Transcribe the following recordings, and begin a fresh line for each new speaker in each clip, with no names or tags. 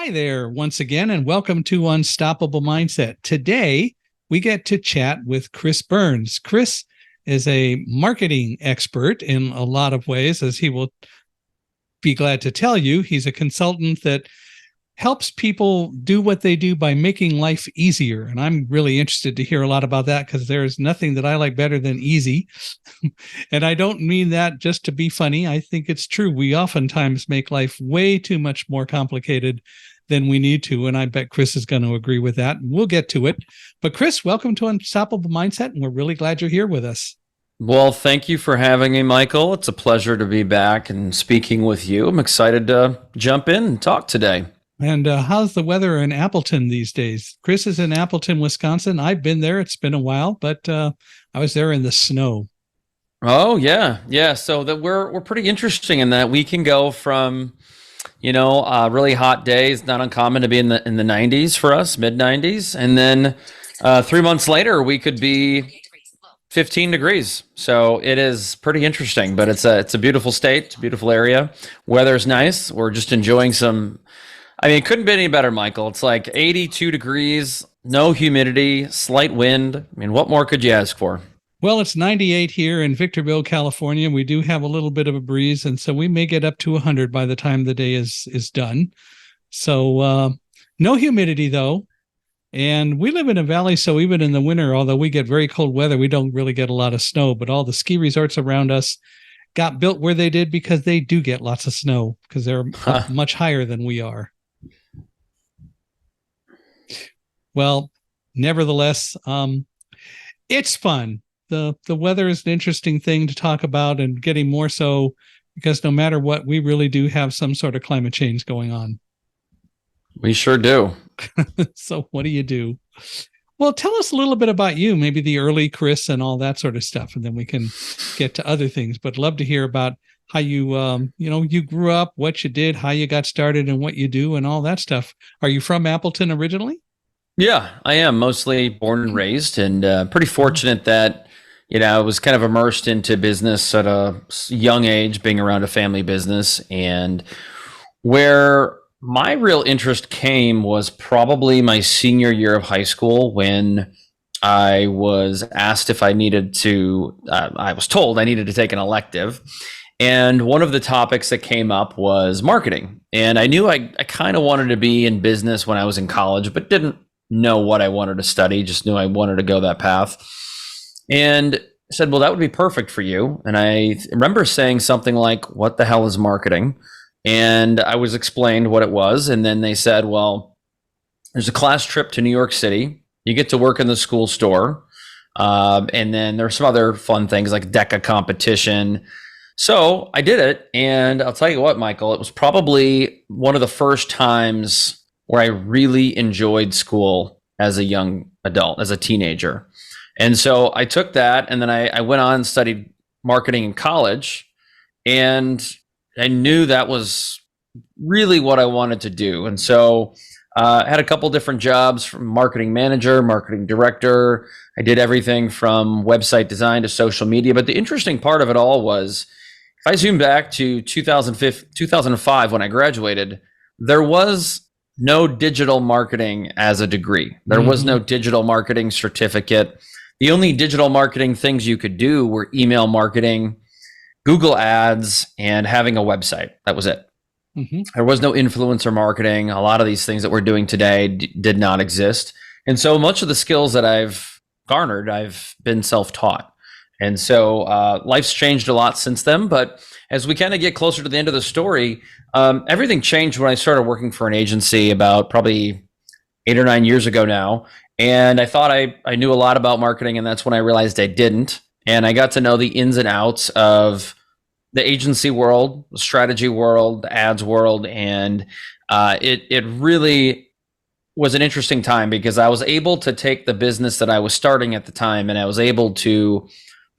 Hi there, once again, and welcome to Unstoppable Mindset. Today, we get to chat with Chris Burns. Chris is a marketing expert in a lot of ways, as he will be glad to tell you. He's a consultant that helps people do what they do by making life easier. And I'm really interested to hear a lot about that because there's nothing that I like better than easy. And I don't mean that just to be funny. I think it's true. We oftentimes make life way too much more complicated than we need to. And I bet Chris is going to agree with that. We'll get to it. But Chris, welcome to Unstoppable Mindset. And we're really glad you're here with us.
Well, thank you for having me, Michael. It's a pleasure to be back and speaking with you. I'm excited to jump in and talk today.
And how's the weather in Appleton these days? Chris is in Appleton, Wisconsin. I've been there. It's been a while, but I was there in the snow.
Oh yeah. So that we're pretty interesting in that we can go from, really hot days, not uncommon to be in the 90s for us, mid 90s, and then 3 months later we could be 15 degrees. So it is pretty interesting, but it's a beautiful state, it's a beautiful area. Weather's nice. We're just enjoying some. I mean, it couldn't be any better, Michael. It's like 82 degrees, no humidity, slight wind. I mean, what more could you ask for?
Well, it's 98 here in Victorville, California. We do have a little bit of a breeze, and so we may get up to 100 by the time the day is done. So no humidity, though. And we live in a valley, so even in the winter, although we get very cold weather, we don't really get a lot of snow. But all the ski resorts around us got built where they did because they do get lots of snow because they're much higher than we are. Well, nevertheless, it's fun. The weather is an interesting thing to talk about, and getting more so because no matter what, we really do have some sort of climate change going on.
We sure do.
So what do you do? Well, tell us a little bit about you, maybe the early Chris and all that sort of stuff, and then we can get to other things. But love to hear about how you, you grew up, what you did, how you got started, and what you do, and all that stuff. Are you from Appleton originally?
Yeah, I am mostly born and raised, and pretty fortunate that I was kind of immersed into business at a young age, being around a family business. And where my real interest came was probably my senior year of high school when I was asked if I needed to, I was told I needed to take an elective. And one of the topics that came up was marketing. And I knew I kind of wanted to be in business when I was in college, but didn't know what I wanted to study, just knew I wanted to go that path. And said, well, that would be perfect for you. And I remember saying something like, what the hell is marketing? And I was explained what it was. And then they said, well, there's a class trip to New York City. You get to work in the school store. And then there's some other fun things like DECA competition. So I did it. And I'll tell you what, Michael, it was probably one of the first times where I really enjoyed school as a young adult, as a teenager. And so I took that, and then I went on and studied marketing in college, and I knew that was really what I wanted to do. And so I had a couple different jobs, from marketing manager, marketing director. I did everything from website design to social media. But the interesting part of it all was, if I zoom back to 2005 when I graduated, there was no digital marketing as a degree. There was no digital marketing certificate. The only digital marketing things you could do were email marketing, Google ads, and having a website. That was it. There was no influencer marketing. A lot of these things that we're doing today did not exist. And so much of the skills that I've garnered, I've been self-taught. And so life's changed a lot since then. But as we kind of get closer to the end of the story, everything changed when I started working for an agency about probably 8 or 9 years ago now. And I thought I knew a lot about marketing, and that's when I realized I didn't. And I got to know the ins and outs of the agency world, the strategy world, the ads world. And it really was an interesting time because I was able to take the business that I was starting at the time, and I was able to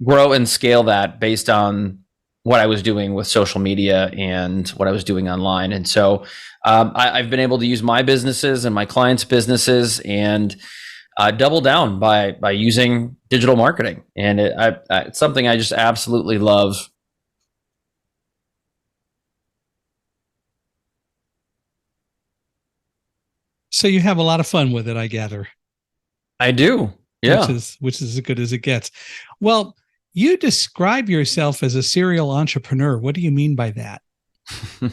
grow and scale that based on what I was doing with social media and what I was doing online. And so I've been able to use my businesses and my clients' businesses and double down by using digital marketing. And it's something I just absolutely love.
So you have a lot of fun with it, I gather.
I do.
which
Yeah.
is which is as good as it gets. Well, you describe yourself as a serial entrepreneur. What do you mean by that?
I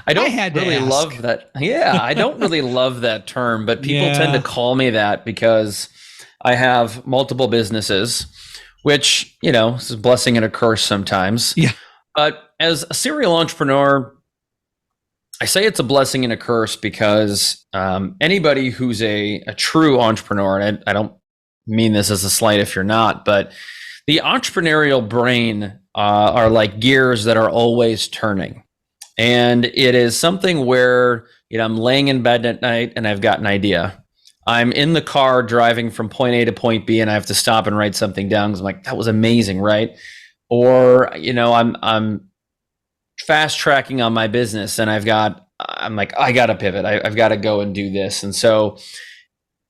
I
don't
had to
really
ask.
love that. Yeah, I don't really love that term, but people tend to
Yeah.
call me that because I have multiple businesses, which, is a blessing and a curse sometimes.
Yeah.
But as a serial entrepreneur, I say it's a blessing and a curse because anybody who's a true entrepreneur, and I don't mean this as a slight if you're not, but the entrepreneurial brain are like gears that are always turning. And it is something where, I'm laying in bed at night and I've got an idea. I'm in the car driving from point A to point B and I have to stop and write something down because I'm like, that was amazing, right? Or, I'm fast tracking on my business and I'm like, I got to pivot. I've got to go and do this. And so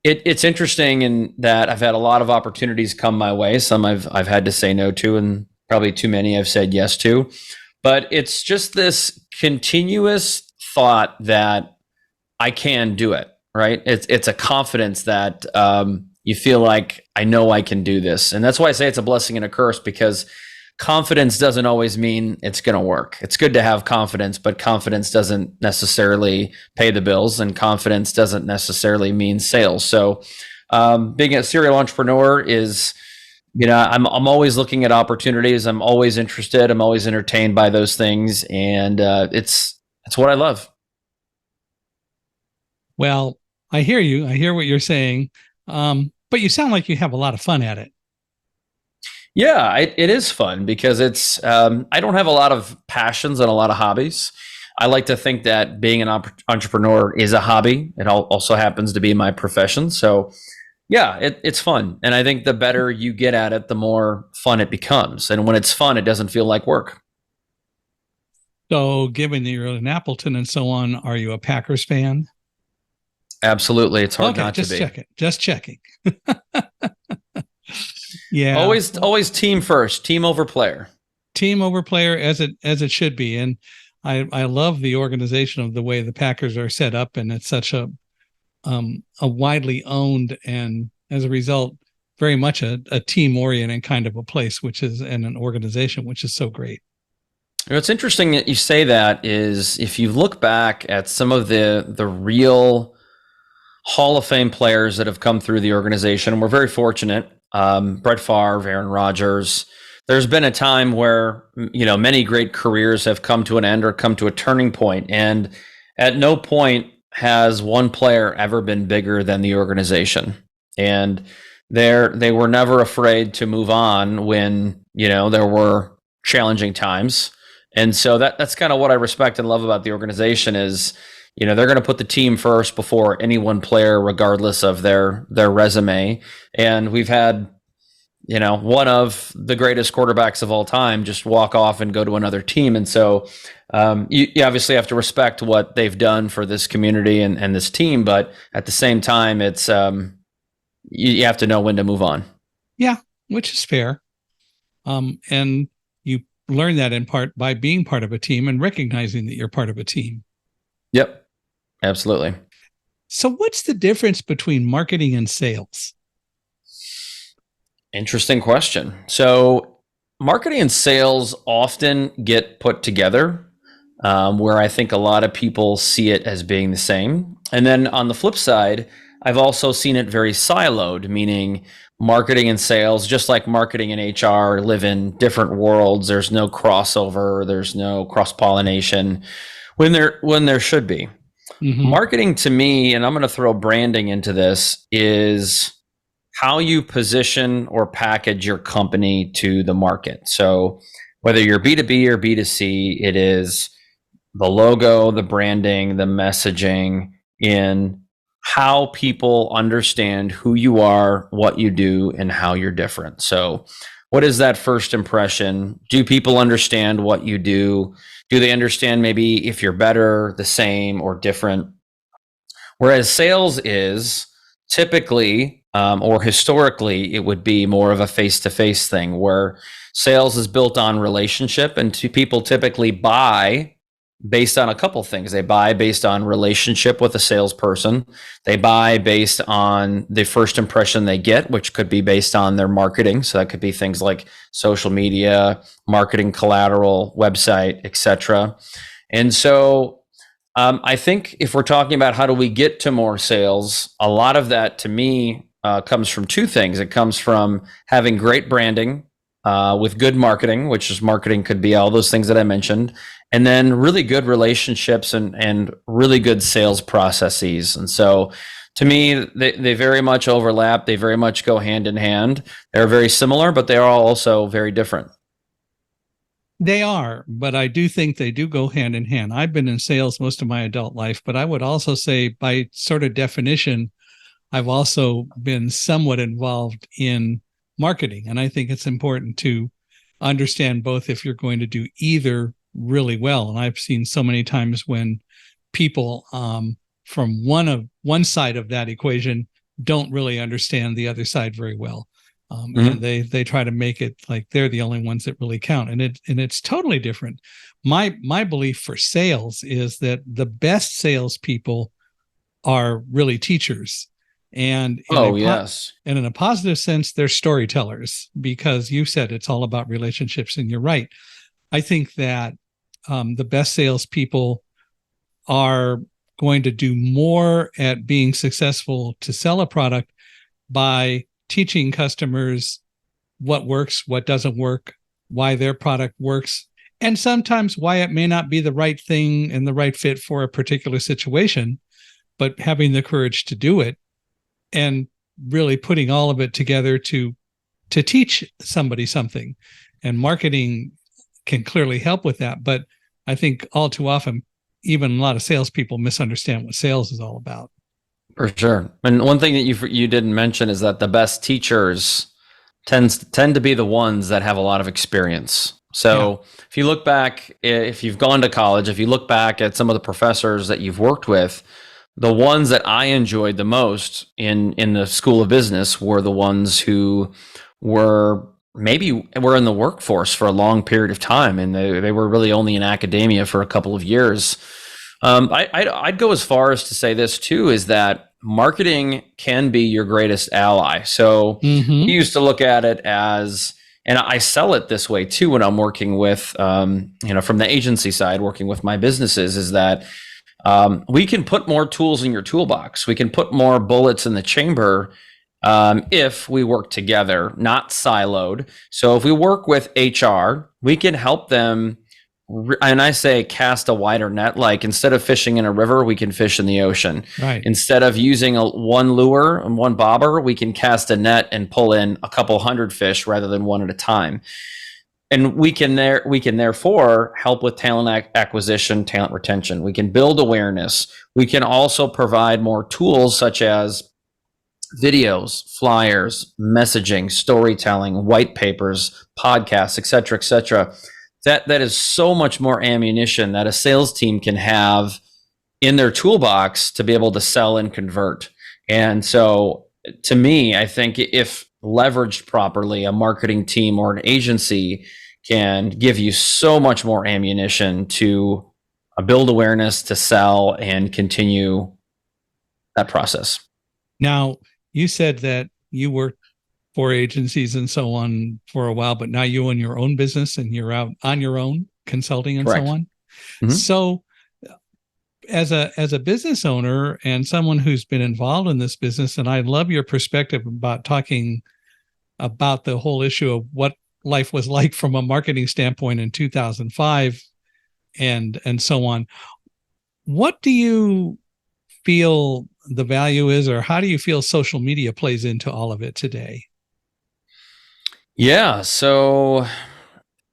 it's interesting in that I've had a lot of opportunities come my way. Some I've had to say no to, and probably too many I've said yes to. But it's just this continuous thought that I can do it. Right? It's a confidence that you feel like I know I can do this, and that's why I say it's a blessing and a curse because confidence doesn't always mean it's going to work. It's good to have confidence, but confidence doesn't necessarily pay the bills, and confidence doesn't necessarily mean sales. So, being a serial entrepreneur is, I'm always looking at opportunities. I'm always interested. I'm always entertained by those things, and it's what I love.
Well, I hear you. I hear what you're saying. But you sound like you have a lot of fun at it.
Yeah, it is fun because it's, I don't have a lot of passions and a lot of hobbies. I like to think that being an entrepreneur is a hobby. It also happens to be my profession. So, yeah, it's fun. And I think the better you get at it, the more fun it becomes. And when it's fun, it doesn't feel like work.
So, given that you're in Appleton and so on, are you a Packers fan?
Absolutely. It's hard
Okay,
not to
just
be.
check it. Just checking. Yeah.
Always team first, team over player.
Team over player as it should be. And I love the organization of the way the Packers are set up, and it's such a widely owned and as a result very much a team oriented kind of a place, which is and an organization which is so great.
What's interesting that you say that is if you look back at some of the real Hall of Fame players that have come through the organization, and we're very fortunate. Brett Favre, Aaron Rodgers. There's been a time where many great careers have come to an end or come to a turning point, and at no point has one player ever been bigger than the organization. And they were never afraid to move on when there were challenging times. And so that's kind of what I respect and love about the organization is, they're going to put the team first before any one player, regardless of their resume. And we've had, one of the greatest quarterbacks of all time just walk off and go to another team. And so you obviously have to respect what they've done for this community and this team. But at the same time, it's you have to know when to move on.
Yeah, which is fair. And you learn that in part by being part of a team and recognizing that you're part of a team.
Yep. Absolutely.
So what's the difference between marketing and sales?
Interesting question. So marketing and sales often get put together, where I think a lot of people see it as being the same. And then on the flip side, I've also seen it very siloed, meaning marketing and sales, just like marketing and HR, live in different worlds. There's no crossover. There's no cross-pollination when there should be. Mm-hmm. Marketing to me, and I'm going to throw branding into this, is how you position or package your company to the market. So whether you're B2B or B2C, it is the logo, the branding, the messaging in how people understand who you are, what you do, and how you're different. So what is that first impression? Do people understand what you do? Do they understand maybe if you're better, the same, or different? Whereas sales is typically, or historically, it would be more of a face-to-face thing where sales is built on relationship, and people typically buy based on a couple things. They buy based on relationship with a salesperson. They buy based on the first impression they get, which could be based on their marketing. So that could be things like social media, marketing collateral, website, etc. And so I think if we're talking about how do we get to more sales, a lot of that to me comes from two things. It comes from having great branding with good marketing, which is marketing could be all those things that I mentioned, and then really good relationships and really good sales processes. And so to me, they very much overlap. They very much go hand in hand. They're very similar, but they are also very different.
They are, but I do think they do go hand in hand. I've been in sales most of my adult life, but I would also say, by sort of definition, I've also been somewhat involved in marketing. And I think it's important to understand both if you're going to do either really well. And I've seen so many times when people from one side of that equation don't really understand the other side very well. And they try to make it like they're the only ones that really count, and it's totally different. My belief for sales is that the best salespeople are really teachers, and
Yes.
and in a positive sense, they're storytellers, because you said it's all about relationships, and you're right. I think that the best salespeople are going to do more at being successful to sell a product by teaching customers what works, what doesn't work, why their product works, and sometimes why it may not be the right thing and the right fit for a particular situation, but having the courage to do it and really putting all of it together to teach somebody something. And marketing can clearly help with that. But I think all too often, even a lot of salespeople misunderstand what sales is all about.
For sure. And one thing that you didn't mention is that the best teachers tend to be the ones that have a lot of experience. So if you look back, if you've gone to college, if you look back at some of the professors that you've worked with, the ones that I enjoyed the most in the School of Business were the ones who were in the workforce for a long period of time, and they were really only in academia for a couple of years. I'd go as far as to say this too, is that marketing can be your greatest ally. So we used to look at it as, and I sell it this way too when I'm working with, from the agency side, working with my businesses, is that we can put more tools in your toolbox. We can put more bullets in the chamber if we work together, not siloed. So if we work with HR, we can help them. And I say cast a wider net, like instead of fishing in a river, we can fish in the ocean.
Right.
Instead of using one lure and one bobber, we can cast a net and pull in a couple hundred fish rather than one at a time. And we can therefore help with talent acquisition, talent retention. We can build awareness. We can also provide more tools such as videos, flyers, messaging, storytelling, white papers, podcasts, et cetera, et cetera. That is so much more ammunition that a sales team can have in their toolbox to be able to sell and convert. And so to me, I think if leveraged properly, a marketing team or an agency can give you so much more ammunition to build awareness, to sell, and continue that process.
Now, you said that you worked for agencies and so on for a while, but now you own your own business and you're out on your own consulting and
Correct.
so on.
Mm-hmm.
So as a business owner and someone who's been involved in this business, and I love your perspective about talking about the whole issue of what life was like from a marketing standpoint in 2005 and so on. What do you feel the value is, or how do you feel social media plays into all of it today?
Yeah, so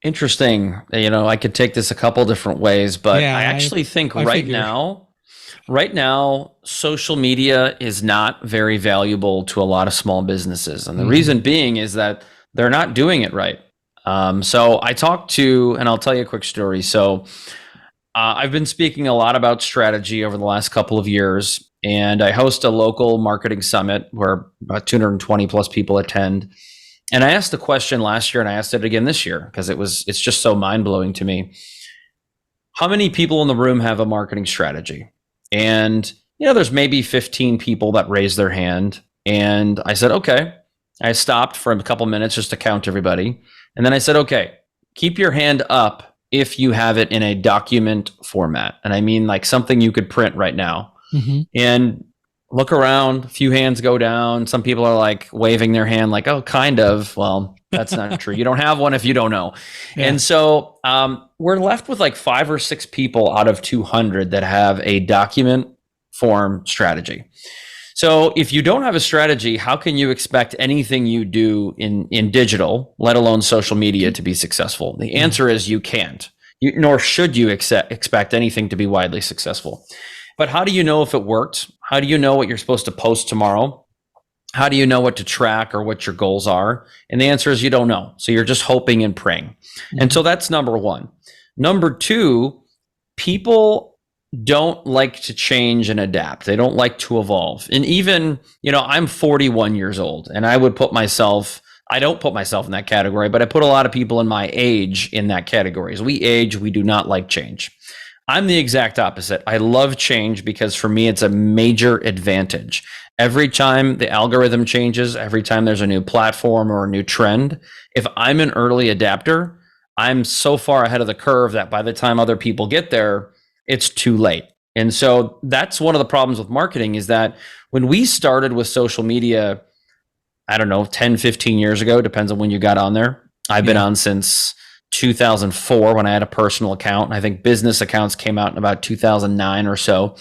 interesting. I could take this a couple different ways, but
Yeah,
I actually think
I
right
figure.
now, social media is not very valuable to a lot of small businesses. And the reason being is that they're not doing it right. So I talked to, and I'll tell you a quick story. So I've been speaking a lot about strategy over the last couple of years, and I host a local marketing summit where about 220 plus people attend. And I asked the question last year, and I asked it again this year because it's just so mind blowing to me. how many people in the room have a marketing strategy? And, there's maybe 15 people that raised their hand. And I said, okay. I stopped for a couple minutes just to count everybody. And then I said, okay, keep your hand up if you have it in a document format. And I mean like something you could print right now.
Mm-hmm.
And look around, a few hands go down. Some people are like waving their hand like, oh, kind of. Well, that's not true. You don't have one if you don't know.
Yeah.
And so we're left with like 5 or 6 people out of 200 that have a document form strategy. So if you don't have a strategy, how can you expect anything you do in digital, let alone social media, to be successful? The answer is you can't, nor should you expect anything to be widely successful. But how do you know if it worked? How do you know what you're supposed to post tomorrow? How do you know what to track or what your goals are? And the answer is you don't know. So you're just hoping and praying. Mm-hmm. And so that's number one. Number two, people don't like to change and adapt. They don't like to evolve. And even, I'm 41 years old, and I don't put myself in that category, but I put a lot of people in my age in that category. As we age, we do not like change. I'm the exact opposite. I love change because for me, it's a major advantage. Every time the algorithm changes, every time there's a new platform or a new trend, if I'm an early adapter, I'm so far ahead of the curve that by the time other people get there, it's too late. And so that's one of the problems with marketing, is that when we started with social media, I don't know, 10, 15 years ago, depends on when you got on there. I've been on since 2004 when I had a personal account. And I think business accounts came out in about 2009 or so.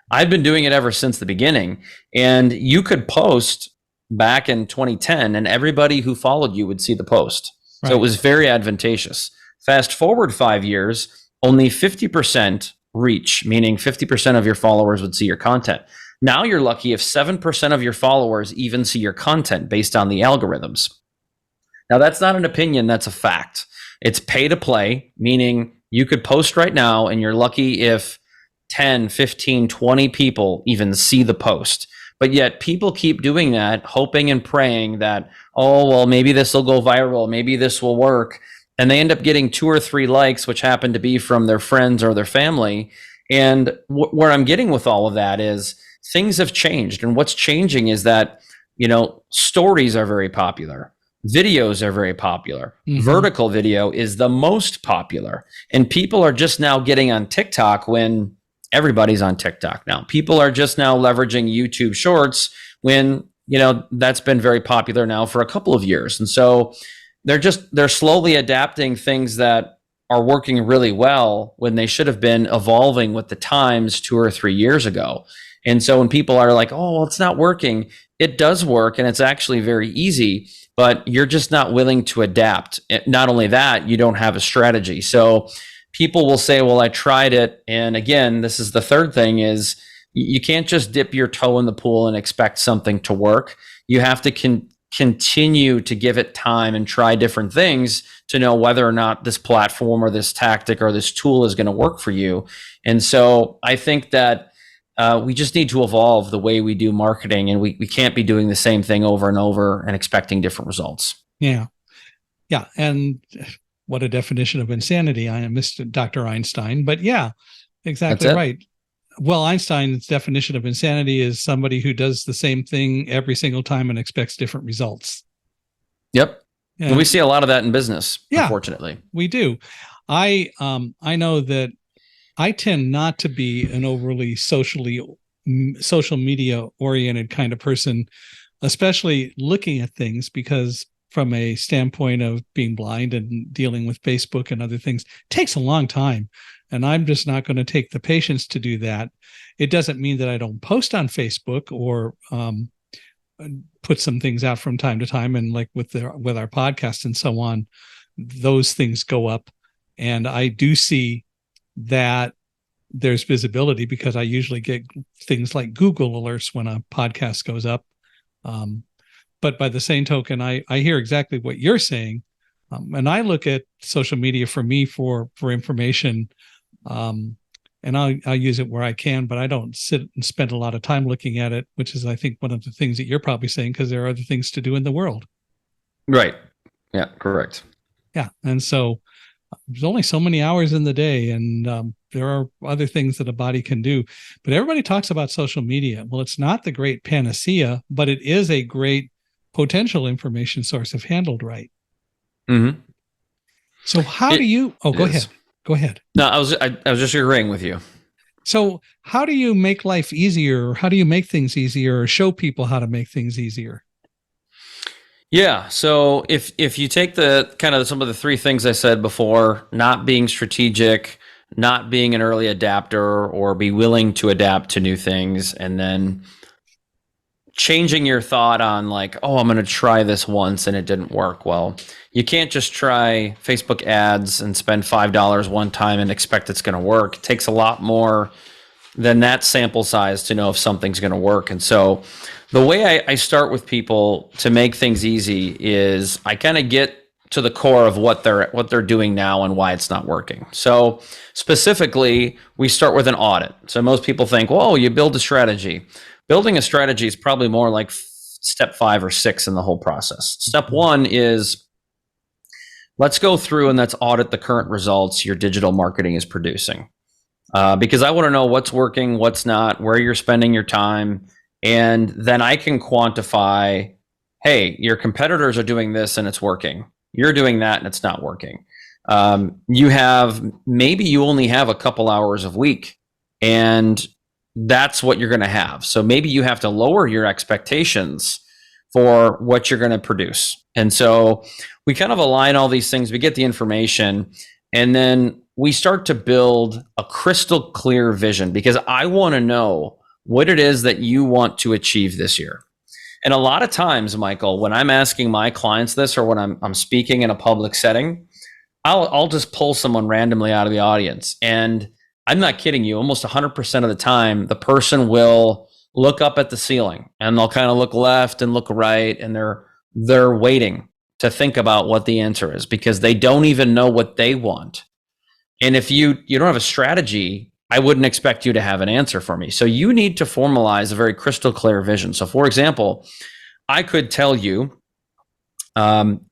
I've been doing it ever since the beginning. And you could post back in 2010 and everybody who followed you would see the post. Right. So it was very advantageous. Fast forward 5 years, only 50% reach, meaning 50% of your followers would see your content. Now you're lucky if 7% of your followers even see your content based on the algorithms. Now that's not an opinion, that's a fact. It's pay to play, meaning you could post right now and you're lucky if 10, 15, 20 people even see the post. But yet people keep doing that, hoping and praying that, oh, well, maybe this will go viral, maybe this will work. And they end up getting 2 or 3 likes, which happen to be from their friends or their family. And where I'm getting with all of that is things have changed. And what's changing is that, stories are very popular. Videos are very popular. Mm-hmm. Vertical video is the most popular. And people are just now getting on TikTok when everybody's on TikTok now. People are just now leveraging YouTube Shorts when, that's been very popular now for a couple of years. And so they're slowly adapting things that are working really well when they should have been evolving with the times 2 or 3 years ago. And so when people are like, oh, well, it's not working, it does work. And it's actually very easy, but you're just not willing to adapt. Not only that, you don't have a strategy. So people will say, well, I tried it. And again, this is the third thing, is you can't just dip your toe in the pool and expect something to work. You have to continue to give it time and try different things to know whether or not this platform or this tactic or this tool is going to work for you. And so I think that we just need to evolve the way we do marketing, and we can't be doing the same thing over and over and expecting different results.
Yeah. Yeah. And what a definition of insanity. I missed Dr. Einstein, but yeah, exactly right. Well, Einstein's definition of insanity is somebody who does the same thing every single time and expects different results.
Yep. And we see a lot of that in business, unfortunately.
We do. I know that I tend not to be an overly social media oriented kind of person, especially looking at things, because from a standpoint of being blind and dealing with Facebook and other things, it takes a long time. And I'm just not going to take the patience to do that. It doesn't mean that I don't post on Facebook or put some things out from time to time. And like with our podcast and so on, those things go up. And I do see that there's visibility because I usually get things like Google alerts when a podcast goes up. But by the same token, I hear exactly what you're saying. And I look at social media for me for information. And I'll use it where I can, but I don't sit and spend a lot of time looking at it, which is, I think, one of the things that you're probably saying, because there are other things to do in the world.
Right. Yeah, correct.
Yeah. And so there's only so many hours in the day, and there are other things that a body can do. But everybody talks about social media. Well, it's not the great panacea, but it is a great potential information source if handled right.
Mm-hmm.
So how do you, oh, go ahead. Go ahead.
No, I was just agreeing with you.
So how do you make life easier? Or how do you make things easier or show people how to make things easier?
Yeah. So if you take the kind of some of the three things I said before, not being strategic, not being an early adapter, or be willing to adapt to new things, and then changing your thought on like, oh, I'm going to try this once and it didn't work. Well, you can't just try Facebook ads and spend $5 one time and expect it's going to work. It takes a lot more than that sample size to know if something's going to work. And so the way I start with people to make things easy is I kind of get to the core of what they're doing now and why it's not working. So specifically, we start with an audit. So most people think, well, you build a strategy. Building a strategy is probably more like step 5 or 6 in the whole process. Step 1 is let's go through and let's audit the current results your digital marketing is producing. Because I want to know what's working, what's not, where you're spending your time. And then I can quantify, hey, your competitors are doing this and it's working. You're doing that and it's not working. Maybe you only have a couple hours a week and that's what you're going to have. So maybe you have to lower your expectations for what you're going to produce. And so we kind of align all these things. We get the information and then we start to build a crystal clear vision because I want to know what it is that you want to achieve this year. And a lot of times, Michael, when I'm asking my clients this or when I'm speaking in a public setting, I'll just pull someone randomly out of the audience. And I'm not kidding you. Almost 100% of the time, the person will look up at the ceiling and they'll kind of look left and look right. And they're waiting to think about what the answer is because they don't even know what they want. And if you don't have a strategy, I wouldn't expect you to have an answer for me. So you need to formalize a very crystal clear vision. So for example, I could tell you,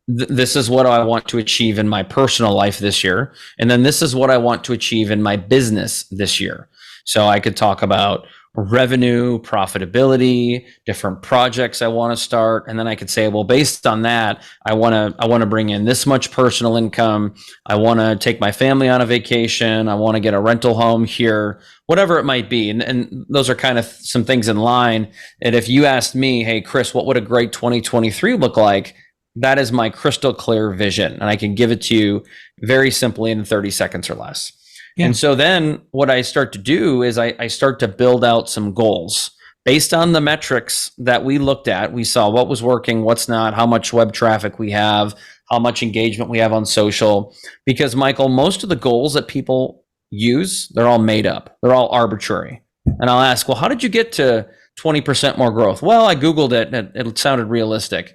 this is what I want to achieve in my personal life this year. And then this is what I want to achieve in my business this year. So I could talk about revenue, profitability, different projects I want to start. And then I could say, well, based on that, I want to bring in this much personal income. I want to take my family on a vacation. I want to get a rental home here, whatever it might be. And those are kind of some things in line. And if you asked me, hey, Chris, what would a great 2023 look like? That is my crystal clear vision. And I can give it to you very simply in 30 seconds or less. Yeah. And so then what I start to do is I start to build out some goals based on the metrics that we looked at. We saw what was working, what's not, how much web traffic we have, how much engagement we have on social. Because Michael, most of the goals that people use, they're all made up. They're all arbitrary. And I'll ask, well, how did you get to 20% more growth? Well, I Googled it and it sounded realistic.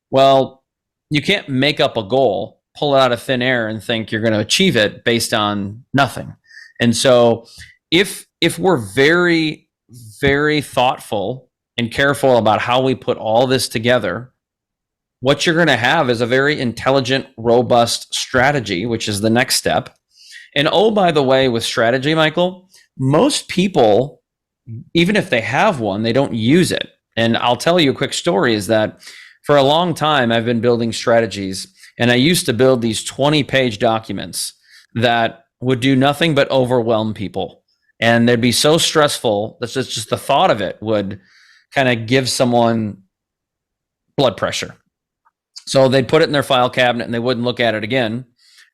Well, you can't make up a goal, pull it out of thin air and think you're going to achieve it based on nothing. And so if we're very, very thoughtful and careful about how we put all this together, what you're going to have is a very intelligent, robust strategy, which is the next step. And oh, by the way, with strategy, Michael, most people, even if they have one, they don't use it. And I'll tell you a quick story is that for a long time, I've been building strategies, and I used to build these 20-page documents that would do nothing but overwhelm people. And they'd be so stressful that just the thought of it would kind of give someone blood pressure. So they'd put it in their file cabinet and they wouldn't look at it again.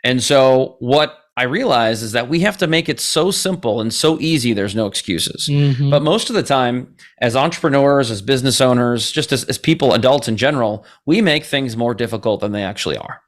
And so what I realized is that we have to make it so simple and so easy, there's no excuses. Mm-hmm. But most of the time, as entrepreneurs, as business owners, just as people, adults in general, we make things more difficult than they actually are.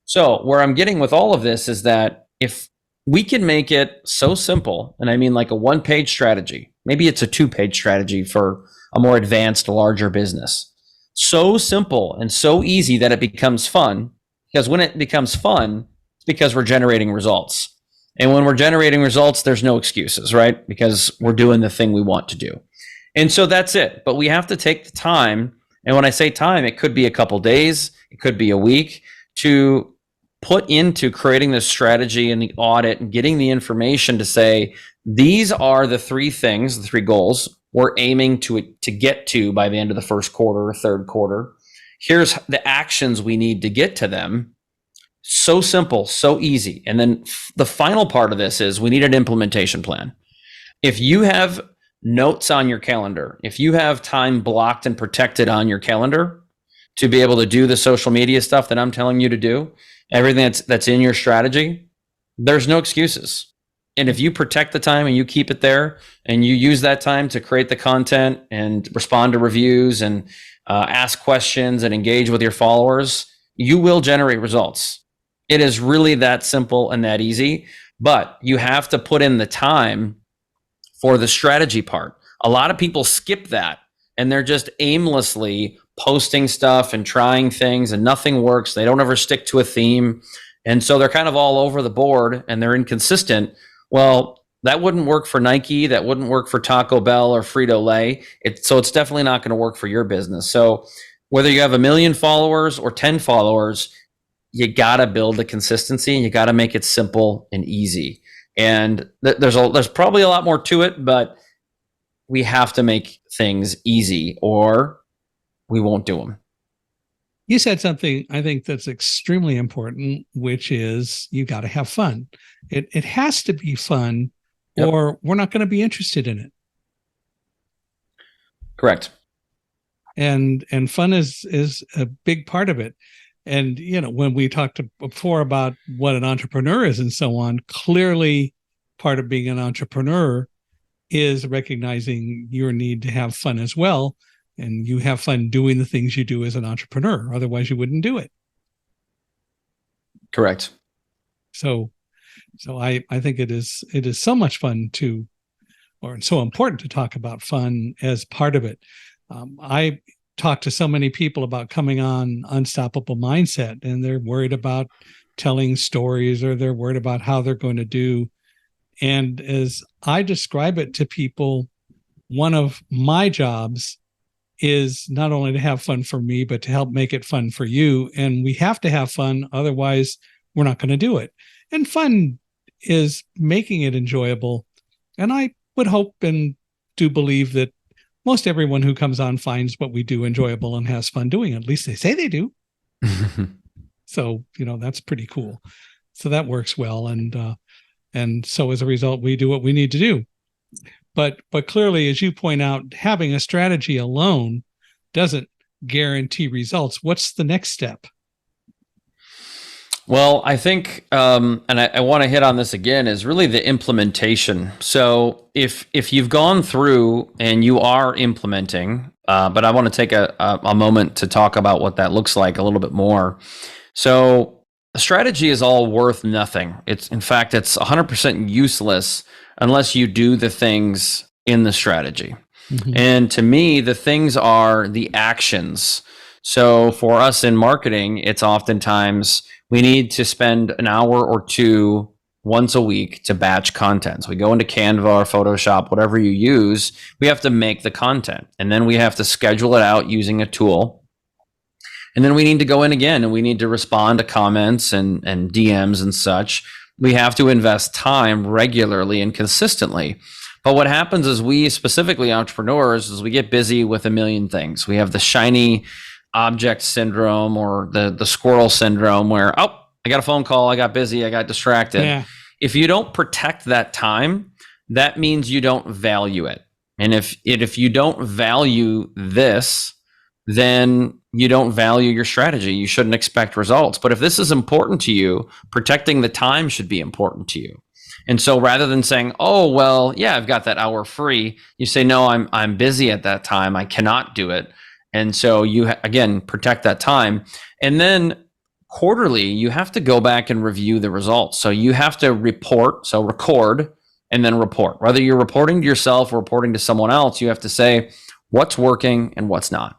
So where I'm getting with all of this is that if we can make it so simple, and I mean like a 1-page strategy, maybe it's a 2-page strategy for a more advanced, larger business, so simple and so easy that it becomes fun, because when it becomes fun, it's because we're generating results. And when we're generating results, there's no excuses, right? Because we're doing the thing we want to do. And so that's it. But we have to take the time. And when I say time, it could be a couple days, it could be a week, to put into creating this strategy and the audit and getting the information to say, these are the three things, the three goals we're aiming to get to by the end of the first quarter or third quarter. Here's the actions we need to get to them. So simple, so easy. And then the final part of this is we need an implementation plan. If you have notes on your calendar, if you have time blocked and protected on your calendar to be able to do the social media stuff that I'm telling you to do, everything that's in your strategy, there's no excuses. And if you protect the time and you keep it there and you use that time to create the content and respond to reviews and ask questions and engage with your followers, you will generate results. It is really that simple and that easy, but you have to put in the time for the strategy part. A lot of people skip that and they're just aimlessly posting stuff and trying things and nothing works. They don't ever stick to a theme. And so they're kind of all over the board and they're inconsistent. Well, that wouldn't work for Nike. That wouldn't work for Taco Bell or Frito-Lay. So it's definitely not going to work for your business. So whether you have 1 million followers or 10 followers, you got to build the consistency and you got to make it simple and easy. And there's probably a lot more to it, but we have to make things easy or we won't do them.
You said something I think that's extremely important, which is you got to have fun. It has to be fun, yep, or we're not going to be interested in it.
Correct.
And fun is a big part of it. And, when we talked before about what an entrepreneur is and so on, clearly part of being an entrepreneur is recognizing your need to have fun as well. And you have fun doing the things you do as an entrepreneur. Otherwise, you wouldn't do it.
Correct.
So I think it is so much fun or so important to talk about fun as part of it. I talk to so many people about coming on Unstoppable Mindset, and they're worried about telling stories or they're worried about how they're going to do. And as I describe it to people, one of my jobs is not only to have fun for me, but to help make it fun for you. And we have to have fun. Otherwise, we're not going to do it. And fun is making it enjoyable. And I would hope and do believe that most everyone who comes on finds what we do enjoyable and has fun doing it. At least they say they do. So, that's pretty cool. So that works well. And so as a result, we do what we need to do. But clearly, as you point out, having a strategy alone doesn't guarantee results. What's the next step?
Well, I think, and I want to hit on this again, is really the implementation. So if you've gone through and you are implementing, but I want to take a moment to talk about what that looks like a little bit more. So a strategy is all worth nothing. It's 100% useless unless you do the things in the strategy. Mm-hmm. And to me, the things are the actions. So for us in marketing, it's oftentimes we need to spend an hour or two once a week to batch content. So we go into Canva or Photoshop, whatever you use, we have to make the content. And then we have to schedule it out using a tool. And then we need to go in again and we need to respond to comments and DMs and such. We have to invest time regularly and consistently. But what happens is we, specifically entrepreneurs, is we get busy with a million things. We have the shiny object syndrome or the squirrel syndrome where, I got a phone call, I got busy, I got distracted. Yeah. If you don't protect that time, that means you don't value it. And if you don't value this, then you don't value your strategy. You shouldn't expect results. But if this is important to you, protecting the time should be important to you. And so rather than saying, oh, well, yeah, I've got that hour free, you say, no, I'm busy at that time. I cannot do it. And so you, again, protect that time. And then quarterly, you have to go back and review the results. So you have to report, so record and then report. Whether you're reporting to yourself or reporting to someone else, you have to say what's working and what's not.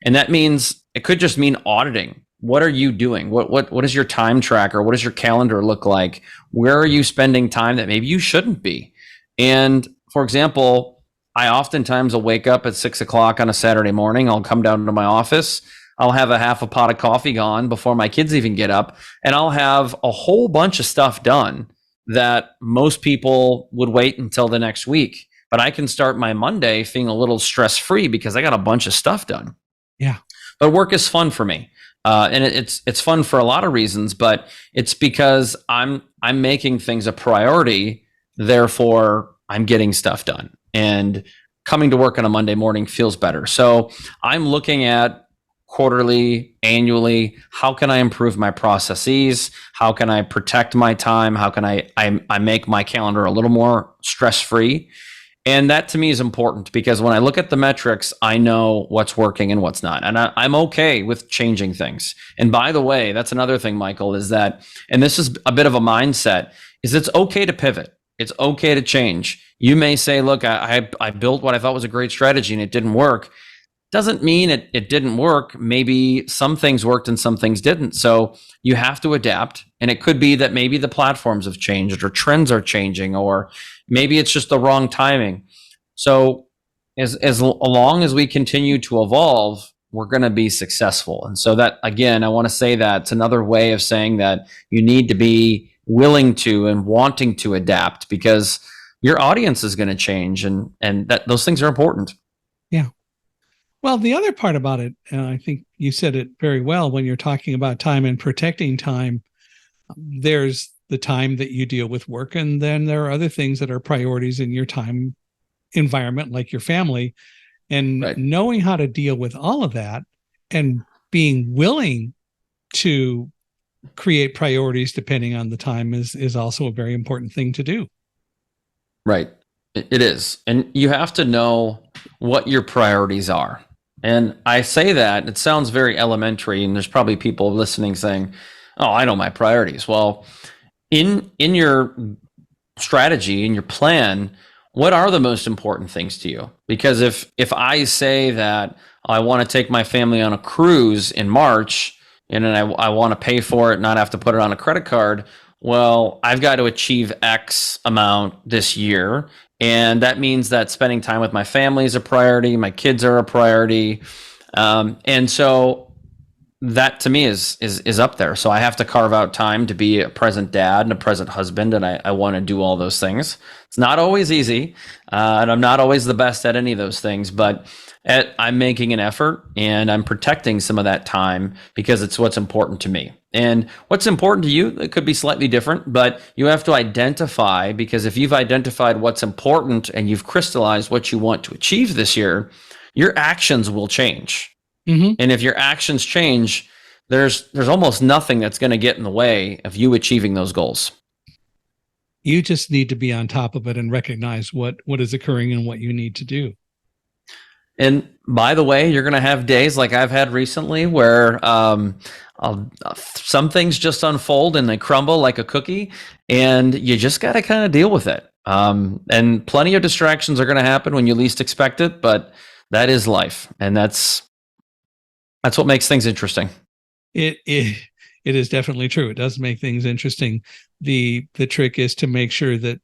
And that means, it could just mean auditing. What are you doing? What is your time tracker? What does your calendar look like? Where are you spending time that maybe you shouldn't be? And for example, I oftentimes will wake up at 6 o'clock on a Saturday morning. I'll come down to my office. I'll have a half a pot of coffee gone before my kids even get up, and I'll have a whole bunch of stuff done that most people would wait until the next week. But I can start my Monday feeling a little stress free because I got a bunch of stuff done.
Yeah.
But work is fun for me, and it's fun for a lot of reasons. But it's because I'm making things a priority. Therefore, I'm getting stuff done, and coming to work on a Monday morning feels better. So I'm looking at quarterly, annually, how can I improve my processes? How can I protect my time? How can I make my calendar a little more stress free? And that to me is important because when I look at the metrics, I know what's working and what's not. And I'm okay with changing things. And by the way, that's another thing, Michael, is that, and this is a bit of a mindset, is it's okay to pivot. It's okay to change. You may say, look, I built what I thought was a great strategy and it didn't work. Doesn't mean it didn't work. Maybe some things worked and some things didn't. So you have to adapt. And it could be that maybe the platforms have changed or trends are changing, or maybe it's just the wrong timing. So as long as we continue to evolve, we're going to be successful. And so that, again, I want to say that it's another way of saying that you need to be willing to and wanting to adapt because your audience is going to change, and that those things are important.
Yeah. Well, the other part about it, and I think you said it very well when you're talking about time and protecting time, there's the time that you deal with work, and then there are other things that are priorities in your time environment, like your family, and
Right.
knowing how to deal with all of that and being willing to create priorities depending on the time is also a very important thing to do.
Right. It is. And you have to know what your priorities are. And I say that, it sounds very elementary, and there's probably people listening saying, "Oh, I know my priorities." Well, in your strategy, in your plan, what are the most important things to you? Because if I say that I want to take my family on a cruise in March, and then I want to pay for it, not have to put it on a credit card, well, I've got to achieve X amount this year. And that means that spending time with my family is a priority. My kids are a priority. And so that to me is up there. So I have to carve out time to be a present dad and a present husband. And I want to do all those things. It's not always easy. And I'm not always the best at any of those things, but I'm making an effort and I'm protecting some of that time because it's what's important to me. And what's important to you, it could be slightly different, but you have to identify, because if you've identified what's important and you've crystallized what you want to achieve this year, your actions will change. Mm-hmm. And if your actions change, there's almost nothing that's going to get in the way of you achieving those goals.
You just need to be on top of it and recognize what is occurring and what you need to do.
And by the way, you're going to have days like I've had recently where some things just unfold and they crumble like a cookie, and you just got to kind of deal with it. And plenty of distractions are going to happen when you least expect it, but that is life, and that's what makes things interesting.
It is definitely true. It does make things interesting. The trick is to make sure that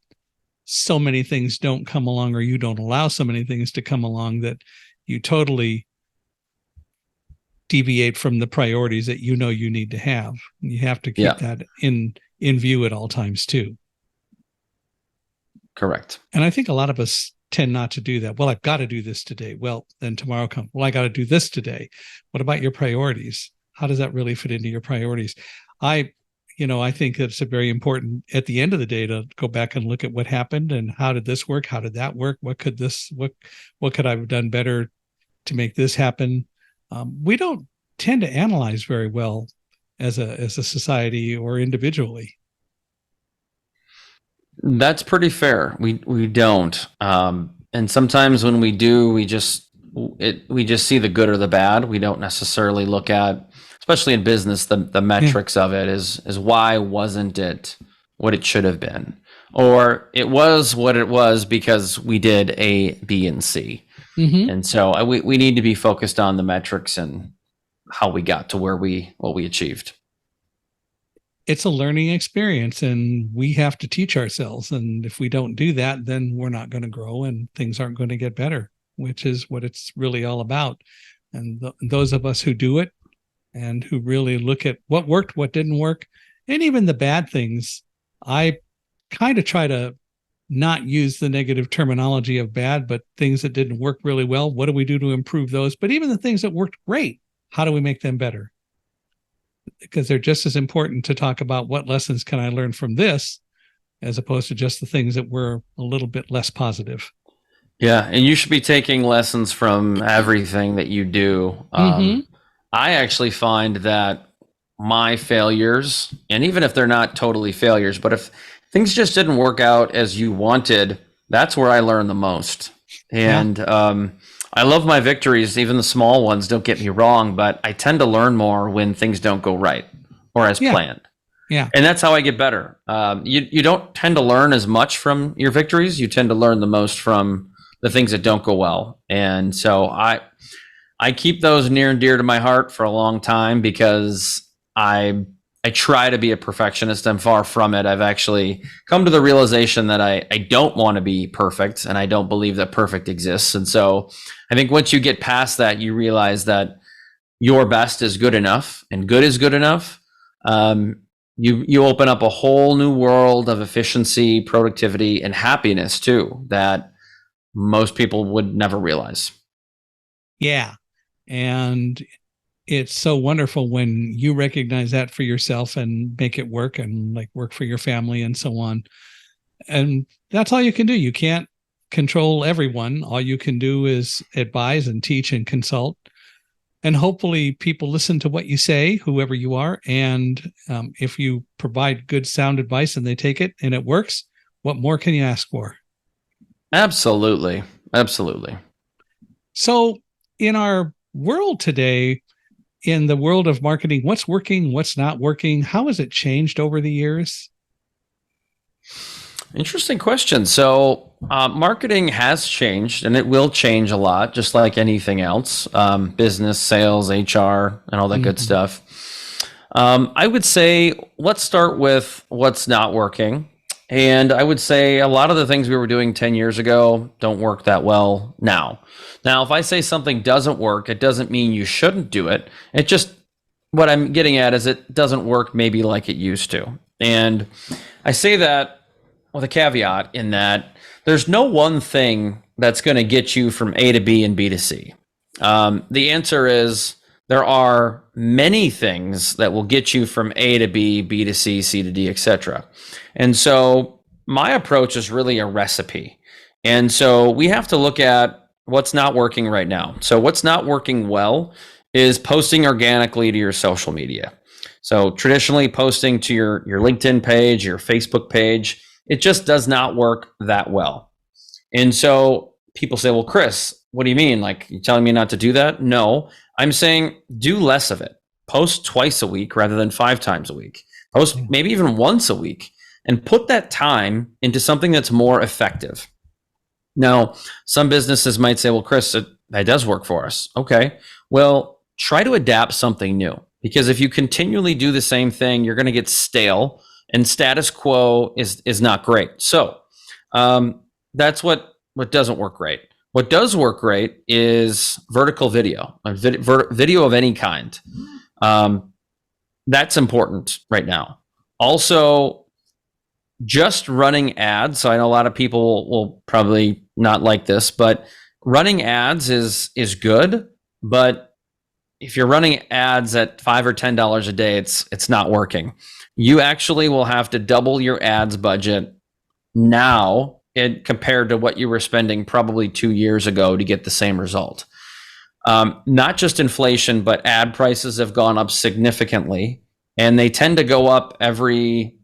so many things don't come along, or you don't allow so many things to come along that you totally deviate from the priorities that you know you need to have. You have to keep that in view at all times too.
Correct.
And I think a lot of us tend not to do that. Well, I've got to do this today. Well, then tomorrow comes. Well, I got to do this today. What about your priorities? How does that really fit into your priorities? I think it's a very important at the end of the day to go back and look at what happened and how did this work? How did that work? What could I have done better to make this happen? We don't tend to analyze very well as a society or individually.
That's pretty fair. We don't. And sometimes when we do, we just see the good or the bad. We don't necessarily look at, especially in business, the metrics of it is why wasn't it what it should have been? Or it was what it was because we did A, B, and C. Mm-hmm. And so we need to be focused on the metrics and how we got to what we achieved.
It's a learning experience, and we have to teach ourselves. And if we don't do that, then we're not going to grow and things aren't going to get better, which is what it's really all about. And those of us who do it and who really look at what worked, what didn't work, and even the bad things. I kind of try to not use the negative terminology of bad, but things that didn't work really well. What do we do to improve those? But even the things that worked great, how do we make them better? Because they're just as important to talk about what lessons can I learn from this as opposed to just the things that were a little bit less positive.
Yeah, and you should be taking lessons from everything that you do.
Mm-hmm.
I actually find that my failures, and even if they're not totally failures, but if things just didn't work out as you wanted, that's where I learn the most.
Yeah.
And I love my victories, even the small ones, don't get me wrong, but I tend to learn more when things don't go right or as
Yeah.
planned.
Yeah.
And that's how I get better. You don't tend to learn as much from your victories. You tend to learn the most from the things that don't go well. And so I keep those near and dear to my heart for a long time because I try to be a perfectionist. I'm far from it. I've actually come to the realization that I don't want to be perfect, and I don't believe that perfect exists. And so I think once you get past that, you realize that your best is good enough and good is good enough. You open up a whole new world of efficiency, productivity, and happiness too that most people would never realize.
Yeah. And it's so wonderful when you recognize that for yourself and make it work and like work for your family and so on. And that's all you can do. You can't control everyone. All you can do is advise and teach and consult. And hopefully people listen to what you say, whoever you are. And if you provide good sound advice and they take it and it works, what more can you ask for?
Absolutely. Absolutely.
So in our world today, in the world of marketing, what's working, what's not working? How has it changed over the years?
Interesting question. So, marketing has changed and it will change a lot, just like anything else, business, sales, HR, and all that good
Mm-hmm.
stuff. I would say let's start with what's not working. And I would say a lot of the things we were doing 10 years ago don't work that well now. Now, if I say something doesn't work, it doesn't mean you shouldn't do it. It just, what I'm getting at is it doesn't work maybe like it used to. And I say that with a caveat in that there's no one thing that's going to get you from A to B and B to C. The answer is there are many things that will get you from A to B, B to C, C to D, etc. And so my approach is really a recipe. And so we have to look at what's not working right now. So what's not working well is posting organically to your social media. So traditionally posting to your LinkedIn page, your Facebook page, it just does not work that well. And so people say, well, Chris, what do you mean? Like, you telling me not to do that? No, I'm saying do less of it. Post twice a week rather than 5 times a week. Post maybe even once a week and put that time into something that's more effective. Now, some businesses might say, well, Chris, that does work for us. Okay. Well, try to adapt something new because if you continually do the same thing, you're going to get stale and status quo is not great. So that's what doesn't work great. What does work great is vertical video, video of any kind. That's important right now. Also, just running ads. So I know a lot of people will probably not like this, but running ads is good. But if you're running ads at $5 or $10 a day, it's not working. You actually will have to double your ads budget now compared to what you were spending probably 2 years ago to get the same result. Not just inflation, but ad prices have gone up significantly, and they tend to go up every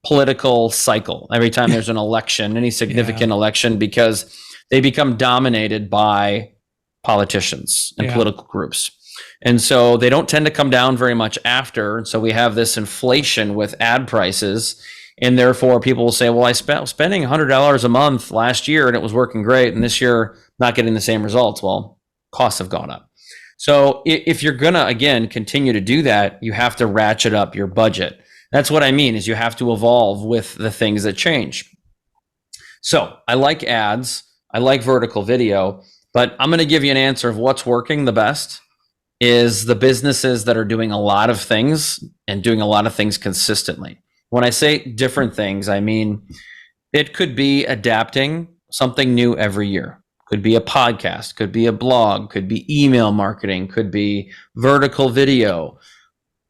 political cycle, every time there's an election, any significant election, because they become dominated by politicians and political groups. And so they don't tend to come down very much after. And so we have this inflation with ad prices. And therefore people will say, well, I spending $100 a month last year and it was working great. And this year, not getting the same results. Well, costs have gone up. So if you're going to, again, continue to do that, you have to ratchet up your budget. That's what I mean is you have to evolve with the things that change. So I like ads. I like vertical video, but I'm going to give you an answer of what's working the best. is the businesses that are doing a lot of things and doing a lot of things consistently. When I say different things, I mean it could be adapting something new every year. Could be a podcast, could be a blog, could be email marketing, could be vertical video.